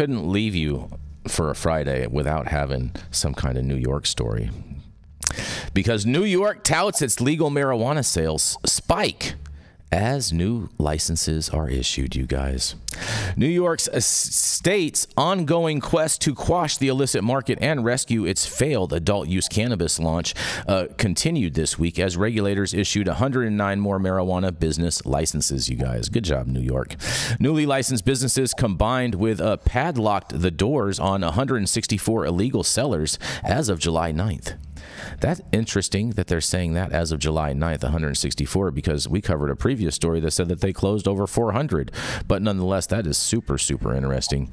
couldn't leave you for a Friday without having some kind of New York story. Because New York touts its legal marijuana sales spike as new licenses are issued, you guys. New York State's ongoing quest to quash the illicit market and rescue its failed adult-use cannabis launch continued this week as regulators issued 109 more marijuana business licenses, you guys. Good job, New York. Newly licensed businesses combined with padlocked the doors on 164 illegal sellers as of July 9th. That's interesting that they're saying that as of July 9th, 164, because we covered a previous story that said that they closed over 400. But nonetheless, that is super, super interesting.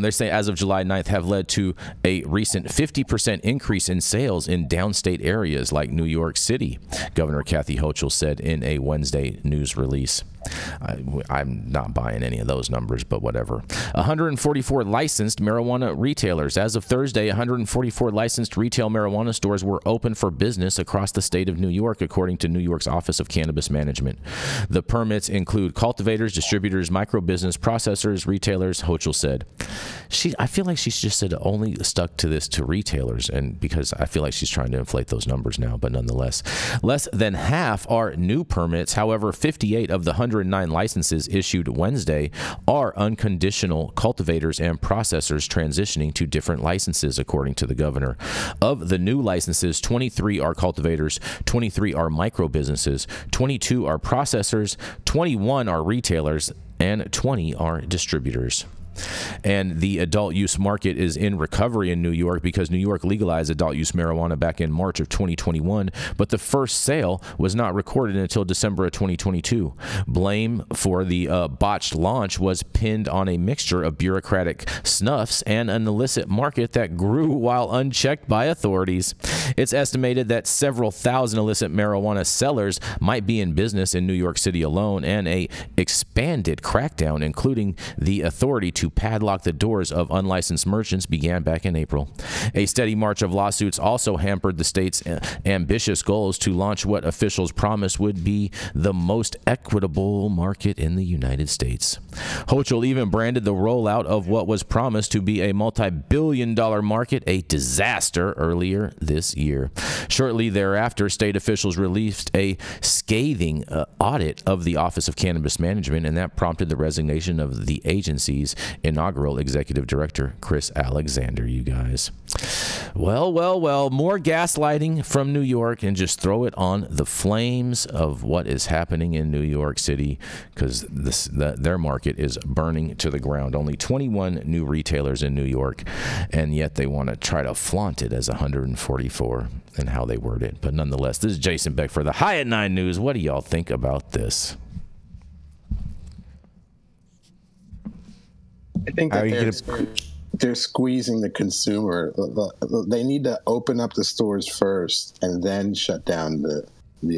They say as of July 9th have led to a recent 50% increase in sales in downstate areas like New York City, Governor Kathy Hochul said in a Wednesday news release. I'm not buying any of those numbers, but whatever. 144 licensed marijuana retailers. As of Thursday, 144 licensed retail marijuana stores were open for business across the state of New York, according to New York's Office of Cannabis Management. The permits include cultivators, distributors, micro-business processors, retailers, Hochul said. I feel like she's just said only stuck to this to retailers, and because I feel like she's trying to inflate those numbers now, but nonetheless. Less than half are new permits. However, 58 of the 109 licenses issued Wednesday are unconditional cultivators and processors transitioning to different licenses, according to the governor. Of the new licenses, 23 are cultivators, 23 are micro businesses, 22 are processors, 21 are retailers, and 20 are distributors. And the adult use market is in recovery in New York because New York legalized adult use marijuana back in March of 2021, but the first sale was not recorded until December of 2022. Blame for the botched launch was pinned on a mixture of bureaucratic snuffs and an illicit market that grew while unchecked by authorities. It's estimated that several thousand illicit marijuana sellers might be in business in New York City alone, and a expanded crackdown, including the authority to padlock the doors of unlicensed merchants, began back in April. A steady march of lawsuits also hampered the state's ambitious goals to launch what officials promised would be the most equitable market in the United States. Hochul even branded the rollout of what was promised to be a multi-billion-dollar market a disaster earlier this year. Shortly thereafter, state officials released a scathing audit of the Office of Cannabis Management, and that prompted the resignation of the agency's inaugural executive director, Chris Alexander, you guys. Well, more gaslighting from New York, and just throw it on the flames of what is happening in New York City, because their market is burning to the ground. Only 21 new retailers in New York, and yet they want to try to flaunt it as 144 and how they word it. But nonetheless, this is Jason Beck for the High at 9 News. What do y'all think about this? I think that they're squeezing the consumer. They need to open up the stores first and then shut down the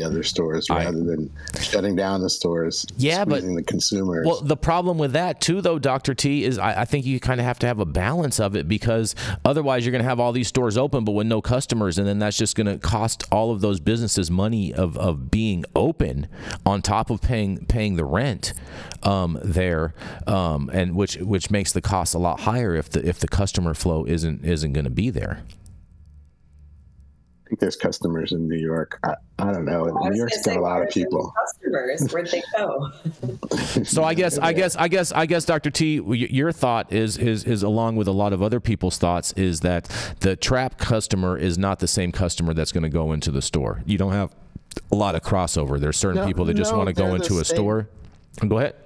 other stores rather than shutting down the stores, squeezing the consumers. Well, the problem with that too, though, Dr. T, is I think you kind of have to have a balance of it, because otherwise you're going to have all these stores open but with no customers, and then that's just going to cost all of those businesses money of being open on top of paying the rent there, and which makes the cost a lot higher if the customer flow isn't going to be there. I think there's customers in New York. I don't know. New York's got a lot of people. Customers, where'd they go? So I guess, Dr. T, your thought is along with a lot of other people's thoughts, is that the trap customer is not the same customer that's going to go into the store. You don't have a lot of crossover. There's certain people that just want to go into a store. Go ahead.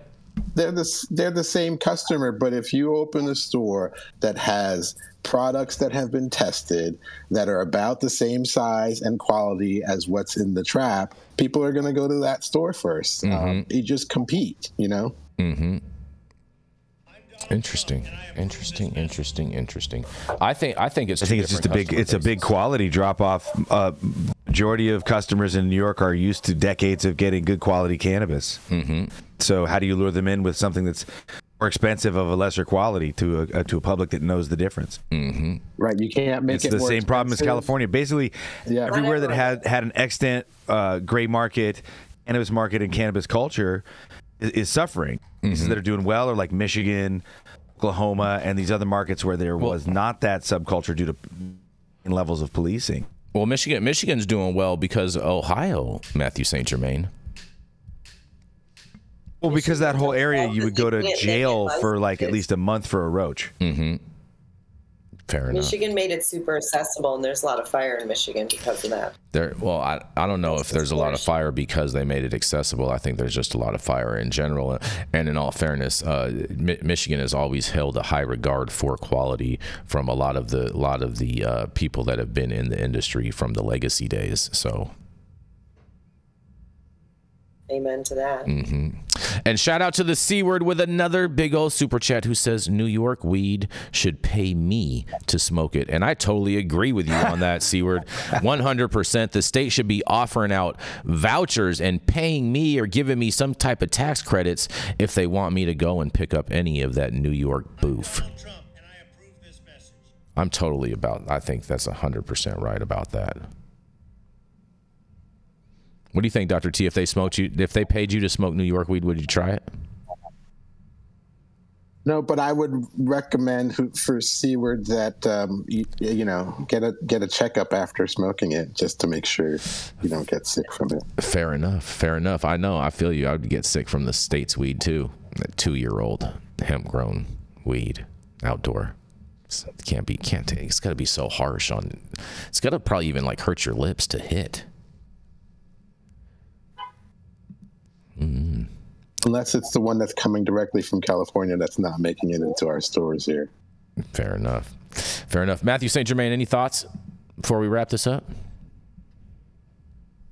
They're the same customer, but if you open a store that has products that have been tested that are about the same size and quality as what's in the trap, people are going to go to that store first. You just compete, you know? Mm-hmm. Interesting. I think it's just a big quality drop off. Majority of customers in New York are used to decades of getting good quality cannabis. Mm-hmm. So how do you lure them in with something that's more expensive of a lesser quality to a public that knows the difference? Mm-hmm. Right, you can't make it the more same expensive. problem as California. Basically, everywhere that had an extant gray market, cannabis market, and cannabis culture is suffering. Pieces that are doing well are like Michigan, Oklahoma and these other markets where there was not that subculture due to levels of policing. Well, Michigan's doing well because Ohio, Mathieu St. Germain. Well, because that whole area, you would go to jail for like at least a month for a roach. Mm-hmm. Fair enough. Michigan made it super accessible, and there's a lot of fire in Michigan because of that. I don't know if there's a lot of fire because they made it accessible. I think there's just a lot of fire in general. And in all fairness, Michigan has always held a high regard for quality from a lot of the people that have been in the industry from the legacy days. So. Amen to that. Mm-hmm. And shout out to the C word with another big old super chat who says New York weed should pay me to smoke it. And I totally agree with you on that, C word. 100%. The state should be offering out vouchers and paying me or giving me some type of tax credits if they want me to go and pick up any of that New York boof. I'm totally I think that's 100% right about that. What do you think, Dr. T? If they paid you to smoke New York weed, would you try it? No, but I would recommend for C-word that get a checkup after smoking it just to make sure you don't get sick from it. Fair enough. I know. I feel you. I would get sick from the state's weed too. That 2-year-old hemp-grown weed, outdoor. It's got to be so harsh on. It's got to probably even like hurt your lips to hit. Mm. Unless it's the one that's coming directly from California that's not making it into our stores here. Fair enough. Mathieu St. Germain, any thoughts before we wrap this up?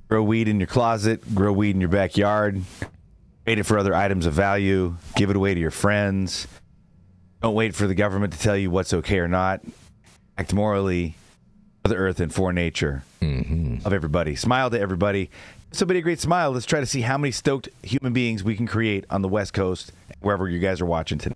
Grow weed in your closet, grow weed in your backyard, trade it for other items of value, give it away to your friends. Don't wait for the government to tell you what's okay or not. Act morally for the earth and for nature. Mm-hmm. Of everybody. Smile to everybody. Somebody a great smile. Let's try to see how many stoked human beings we can create on the West Coast, wherever you guys are watching today.